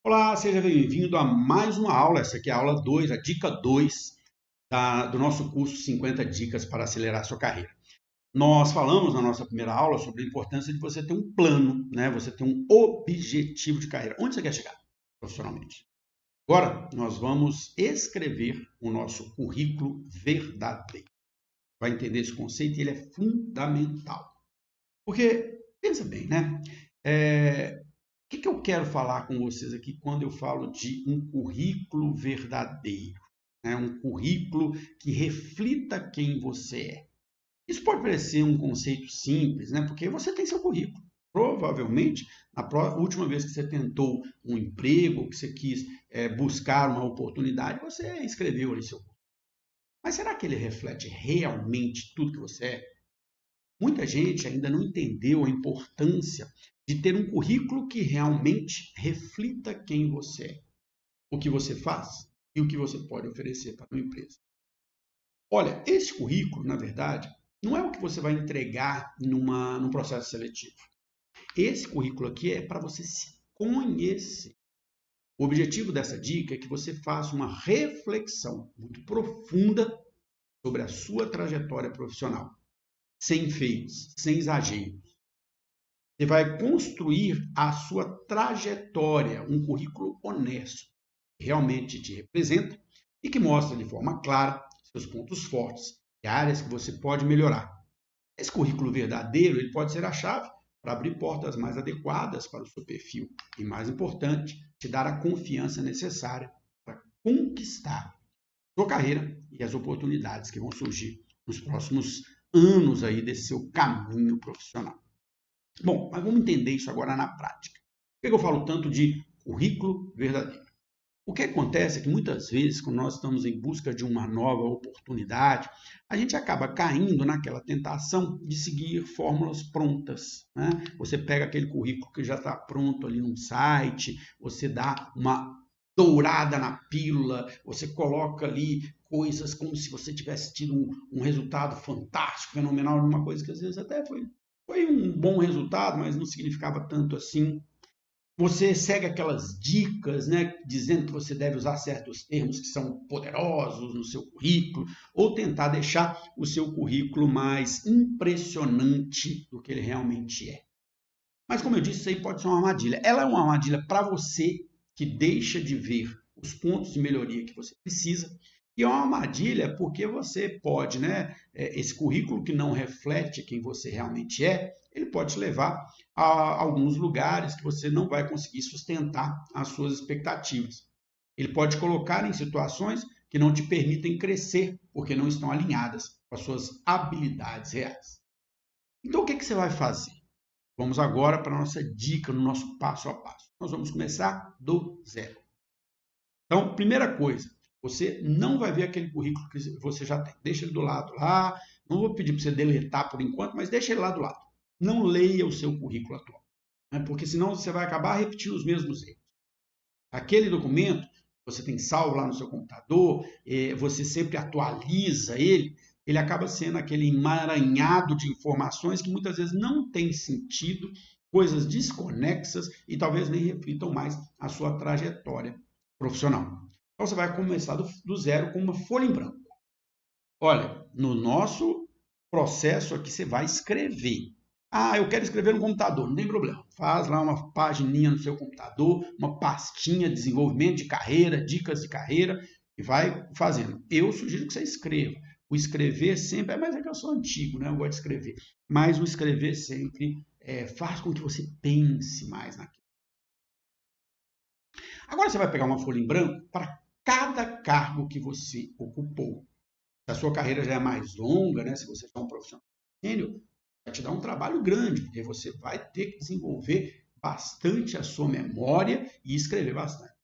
Olá, seja bem-vindo a mais uma aula. Essa aqui é a aula 2, a dica 2 do nosso curso 50 dicas para acelerar sua carreira. Nós falamos na nossa primeira aula sobre a importância de você ter um plano, né? Você ter um objetivo de carreira. Onde você quer chegar profissionalmente? Agora, nós vamos escrever o nosso currículo verdadeiro. Vai entender esse conceito e ele é fundamental. Porque, pensa bem, né? O que eu quero falar com vocês aqui quando eu falo de um currículo verdadeiro? Né? Um currículo que reflita quem você é. Isso pode parecer um conceito simples, né? Porque você tem seu currículo. Provavelmente, na última vez que você tentou um emprego, ou que você quis buscar uma oportunidade, você escreveu ali seu currículo. Mas será que ele reflete realmente tudo que você é? Muita gente ainda não entendeu a importância de ter um currículo que realmente reflita quem você é, o que você faz e o que você pode oferecer para uma empresa. Olha, esse currículo, na verdade, não é o que você vai entregar num processo seletivo. Esse currículo aqui é para você se conhecer. O objetivo dessa dica é que você faça uma reflexão muito profunda sobre a sua trajetória profissional, sem feios, sem exageros. Você vai construir a sua trajetória, um currículo honesto, que realmente te representa e que mostra de forma clara seus pontos fortes e áreas que você pode melhorar. Esse currículo verdadeiro ele pode ser a chave para abrir portas mais adequadas para o seu perfil e, mais importante, te dar a confiança necessária para conquistar sua carreira e as oportunidades que vão surgir nos próximos anos aí desse seu caminho profissional. Bom, mas vamos entender isso agora na prática. Por que eu falo tanto de currículo verdadeiro? O que acontece é que muitas vezes, quando nós estamos em busca de uma nova oportunidade, a gente acaba caindo naquela tentação de seguir fórmulas prontas. Né? Você pega aquele currículo que já está pronto ali num site, você dá uma dourada na pílula, você coloca ali coisas como se você tivesse tido um resultado fantástico, fenomenal, uma coisa que às vezes até foi um bom resultado, mas não significava tanto assim. Você segue aquelas dicas, né, dizendo que você deve usar certos termos que são poderosos no seu currículo, ou tentar deixar o seu currículo mais impressionante do que ele realmente é. Mas, como eu disse, isso aí pode ser uma armadilha. Ela é uma armadilha para você que deixa de ver os pontos de melhoria que você precisa, e é uma armadilha porque você pode, né, esse currículo que não reflete quem você realmente é, ele pode te levar a alguns lugares que você não vai conseguir sustentar as suas expectativas. Ele pode te colocar em situações que não te permitem crescer, porque não estão alinhadas com as suas habilidades reais. Então, o que você vai fazer? Vamos agora para a nossa dica, no nosso passo a passo. Nós vamos começar do zero. Então, primeira coisa, você não vai ver aquele currículo que você já tem. Deixa ele do lado lá. Não vou pedir para você deletar por enquanto, mas deixa ele lá do lado. Não leia o seu currículo atual, né? Porque senão você vai acabar repetindo os mesmos erros. Aquele documento que você tem salvo lá no seu computador, você sempre atualiza ele, ele acaba sendo aquele emaranhado de informações que muitas vezes não tem sentido, coisas desconexas e talvez nem reflitam mais a sua trajetória profissional. Então você vai começar do zero com uma folha em branco. Olha, no nosso processo aqui você vai escrever. Ah, eu quero escrever no computador, não tem problema. Faz lá uma pagininha no seu computador, uma pastinha de desenvolvimento de carreira, dicas de carreira, e vai fazendo. Eu sugiro que você escreva. O escrever sempre, mas é que eu sou antigo, né? Eu gosto de escrever. Mas o escrever sempre faz com que você pense mais naquilo. Agora você vai pegar uma folha em branco para cada cargo que você ocupou. Se a sua carreira já é mais longa, né? Se você for um profissional sênior, vai te dar um trabalho grande, porque você vai ter que desenvolver bastante a sua memória e escrever bastante.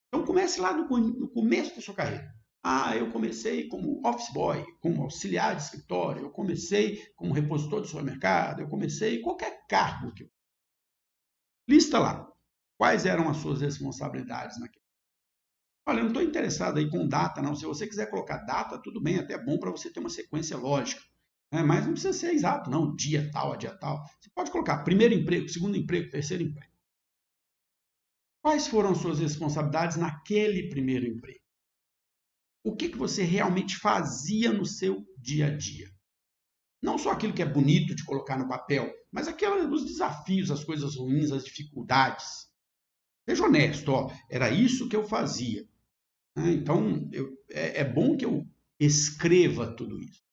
Então comece lá no começo da sua carreira. Ah, eu comecei como office boy, como auxiliar de escritório, eu comecei como repositor de supermercado, eu comecei qualquer cargo. Lista lá quais eram as suas responsabilidades naquele. Olha, eu não estou interessado aí com data, não. Se você quiser colocar data, tudo bem, até é bom para você ter uma sequência lógica. Né? Mas não precisa ser exato, não. Dia tal a dia tal. Você pode colocar primeiro emprego, segundo emprego, terceiro emprego. Quais foram as suas responsabilidades naquele primeiro emprego? O que você realmente fazia no seu dia a dia? Não só aquilo que é bonito de colocar no papel, mas os desafios, as coisas ruins, as dificuldades. Seja honesto, ó, era isso que eu fazia. Então, é bom que eu escreva tudo isso.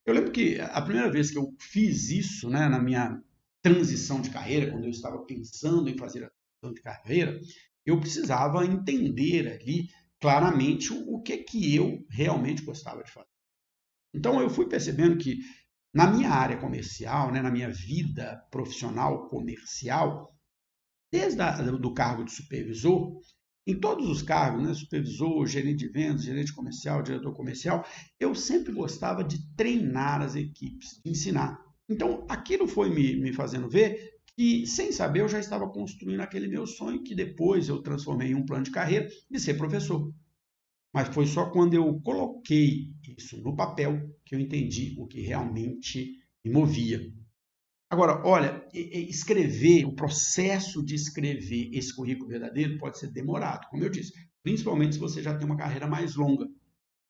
Eu lembro que a primeira vez que eu fiz isso, né, na minha transição de carreira, quando eu estava pensando em fazer a transição de carreira, eu precisava entender ali claramente o que eu realmente gostava de fazer. Então eu fui percebendo que na minha área comercial, né, na minha vida profissional comercial, desde do cargo de supervisor, em todos os cargos, né, supervisor, gerente de vendas, gerente comercial, diretor comercial, eu sempre gostava de treinar as equipes, de ensinar. Então, aquilo foi me fazendo ver que, sem saber, eu já estava construindo aquele meu sonho, que depois eu transformei em um plano de carreira de ser professor. Mas foi só quando eu coloquei isso no papel que eu entendi o que realmente me movia. Agora, olha, escrever, o processo de escrever esse currículo verdadeiro pode ser demorado, como eu disse, principalmente se você já tem uma carreira mais longa.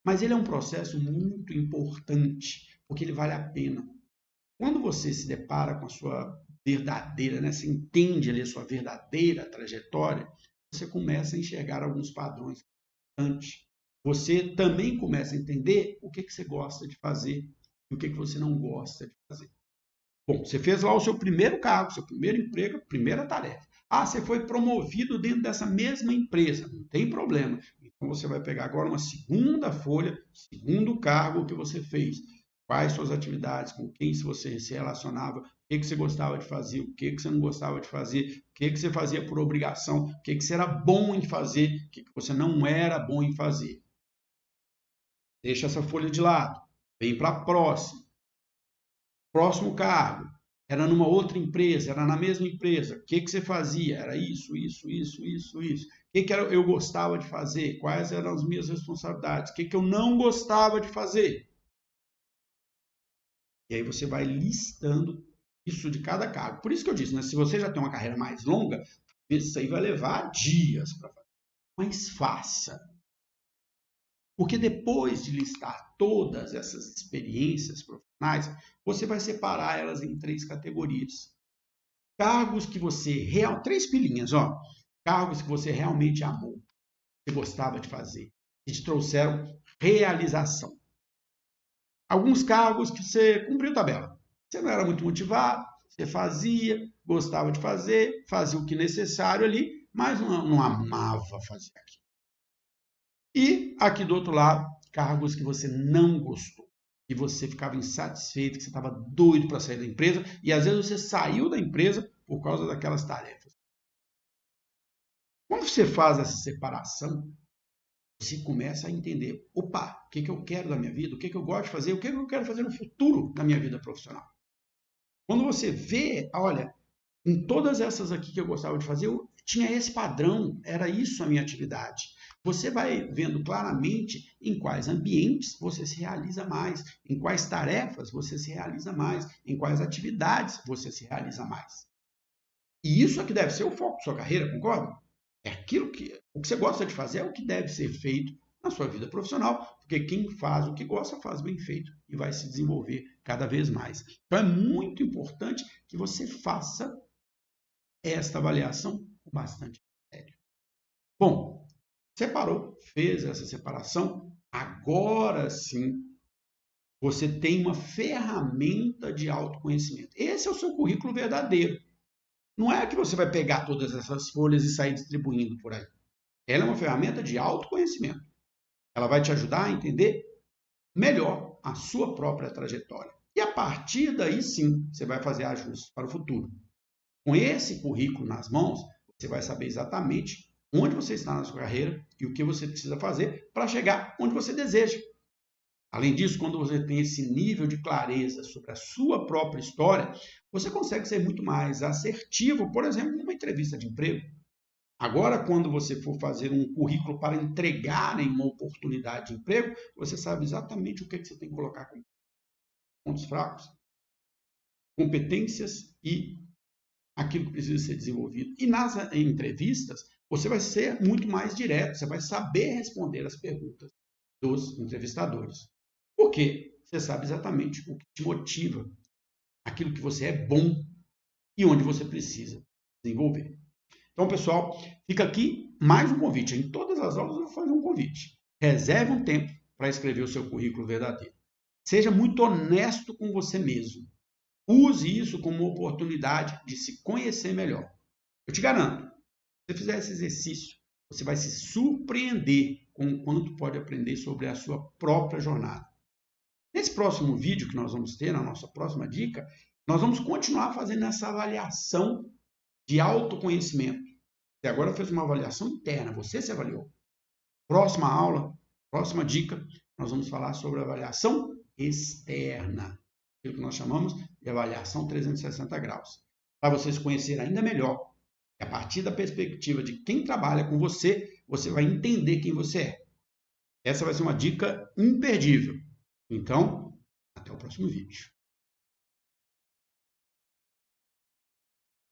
Mas ele é um processo muito importante, porque ele vale a pena. Quando você se depara com a sua verdadeira, né, você entende ali a sua verdadeira trajetória, você começa a enxergar alguns padrões importantes. Você também começa a entender o que você gosta de fazer e o que você não gosta de fazer. Bom, você fez lá o seu primeiro cargo, seu primeiro emprego, primeira tarefa. Ah, você foi promovido dentro dessa mesma empresa. Não tem problema. Então você vai pegar agora uma segunda folha, segundo cargo que você fez. Quais suas atividades, com quem você se relacionava, o que você gostava de fazer, o que você não gostava de fazer, o que você fazia por obrigação, o que você era bom em fazer, o que você não era bom em fazer. Deixa essa folha de lado. Vem para a próxima. Próximo cargo, era numa outra empresa, era na mesma empresa. O que você fazia? Era isso, isso, isso, isso, isso. O que eu gostava de fazer? Quais eram as minhas responsabilidades? O que eu não gostava de fazer? E aí você vai listando isso de cada cargo. Por isso que eu disse, né? Se você já tem uma carreira mais longa, isso aí vai levar dias para fazer. Mas faça. Porque depois de listar todas essas experiências profissionais, você vai separar elas em três categorias. Cargos que você três pilinhas, ó. Cargos que você realmente amou, que gostava de fazer, que te trouxeram realização. Alguns cargos que você cumpriu tabela. Você não era muito motivado, você fazia, gostava de fazer, fazia o que necessário ali, mas não amava fazer aquilo. E aqui do outro lado, cargos que você não gostou, que você ficava insatisfeito, que você estava doido para sair da empresa, e às vezes você saiu da empresa por causa daquelas tarefas. Quando você faz essa separação, você começa a entender, opa, o que eu quero da minha vida, o que eu gosto de fazer, o que eu quero fazer no futuro da minha vida profissional. Quando você vê, olha, em todas essas aqui que eu gostava de fazer, eu tinha esse padrão, era isso a minha atividade. Você vai vendo claramente em quais ambientes você se realiza mais, em quais tarefas você se realiza mais, em quais atividades você se realiza mais. E isso é que deve ser o foco da sua carreira, concorda? É o que você gosta de fazer é o que deve ser feito na sua vida profissional, porque quem faz o que gosta faz bem feito e vai se desenvolver cada vez mais. Então é muito importante que você faça esta avaliação com bastante critério. Bom, separou, fez essa separação, agora sim você tem uma ferramenta de autoconhecimento. Esse é o seu currículo verdadeiro. Não é que você vai pegar todas essas folhas e sair distribuindo por aí. Ela é uma ferramenta de autoconhecimento. Ela vai te ajudar a entender melhor a sua própria trajetória. E a partir daí, sim, você vai fazer ajustes para o futuro. Com esse currículo nas mãos, você vai saber exatamente onde você está na sua carreira e o que você precisa fazer para chegar onde você deseja. Além disso, quando você tem esse nível de clareza sobre a sua própria história, você consegue ser muito mais assertivo, por exemplo, numa entrevista de emprego. Agora, quando você for fazer um currículo para entregar em uma oportunidade de emprego, você sabe exatamente o que você tem que colocar como pontos fracos, competências e aquilo que precisa ser desenvolvido. E nas entrevistas, você vai ser muito mais direto, você vai saber responder as perguntas dos entrevistadores. Por quê? Você sabe exatamente o que te motiva, aquilo que você é bom e onde você precisa desenvolver. Então, pessoal, fica aqui mais um convite. Em todas as aulas eu vou fazer um convite. Reserve um tempo para escrever o seu currículo verdadeiro. Seja muito honesto com você mesmo. Use isso como uma oportunidade de se conhecer melhor. Eu te garanto, se você fizer esse exercício, você vai se surpreender com o quanto pode aprender sobre a sua própria jornada. Nesse próximo vídeo que nós vamos ter, na nossa próxima dica, nós vamos continuar fazendo essa avaliação de autoconhecimento. Você agora fez uma avaliação interna, você se avaliou. Próxima aula, próxima dica, nós vamos falar sobre a avaliação externa, aquilo que nós chamamos de avaliação 360 graus, para você se conhecer ainda melhor. E a partir da perspectiva de quem trabalha com você, você vai entender quem você é. Essa vai ser uma dica imperdível. Então, até o próximo vídeo.